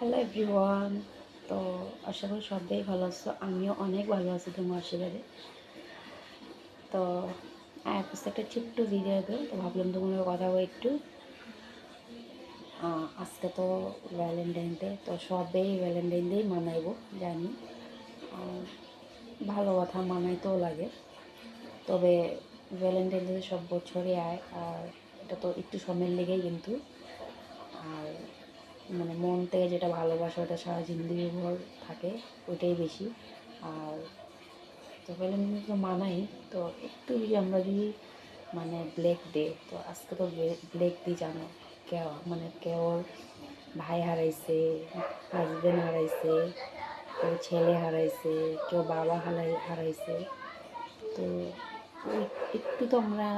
Hello everyone. তো আশা করি সবাই ভালো আছো, আমিও অনেক ভালো আছি তোমার আশীর্বাদে। তো করছি একটা ছোট্ট ভিডিও দেবো, তো ভাবলাম তোমার কথা বলে একটু। আজকে তো ভ্যালেন্টাইন ডে, তো সবাই ভ্যালেন্টাইন ডেই মানাইব জানি। ভালো কথা, মানাইতেও লাগে। তবে ভ্যালেন্টাইন ডে সব বছরই আয়, আর এটা তো একটু সময়ের লেগেই কিন্তু। আর মানে মন থেকে যেটা ভালোবাসা ওটা সারা জিন্দগি ভর থাকে, ওইটাই বেশি। আর তো ভ্যালেন্টাইন তো মানাই। তো একটু যদি আমরা যদি মানে ব্ল্যাক ডে, তো আজকে তো ব্ল্যাক ডে জানো, কেউ মানে কেউ ভাই হারাইছে, হাজব্যান্ড হারাইছে, কেউ ছেলে হারাইছে, কেউ বাবা হারাইছে। তো ওই একটু তো আমরা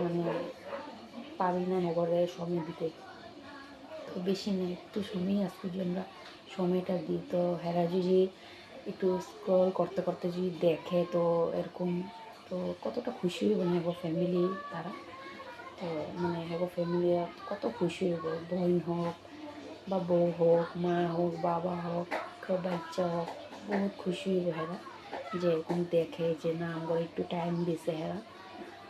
মানে পারি না এবারে সময় দিতে। তো বেশি না, একটু সময় আজকে যদি আমরা সময়টা দিই, তো হেরা যদি একটু স্ক্রল করতে করতে যদি দেখে, তো এরকম তো কতটা খুশি হইব না এগো ফ্যামিলি তারা। তো মানে এগো ফ্যামিলি কত খুশি হইব, বোন হোক বা বউ হোক, মা হোক, বাবা হোক, কেউ বাচ্চা হোক, বহুত খুশি হইব হেরা যে এরকম দেখে যে না আমরা একটু টাইম দিছে হেরা।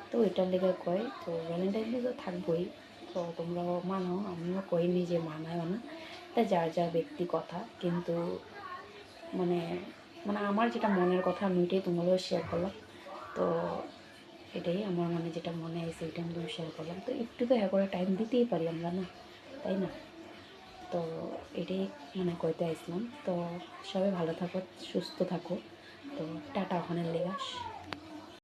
তো এটার লেগে কয়, তো ভ্যালেন্টাইন ডে তো থাকবোই। তো তোমরাও মানো, আমিও কইনি যে মানায়ও না, এটা যার যার ব্যক্তি কথা। কিন্তু মানে মানে আমার যেটা মনের কথা আমি এটাই তোমাদেরও শেয়ার করলাম। তো এটাই আমার মনে যেটা মনে আছে ওইটা আমি তোমার শেয়ার করলাম। তো একটু তো হ্যাঁ করে টাইম দিতেই পারি আমরা, না তাই না? তো এটাই মানে কইতে আসলাম। তো সবাই ভালো থাকো, সুস্থ থাকো। তো টাটা ওখানের লেগাস।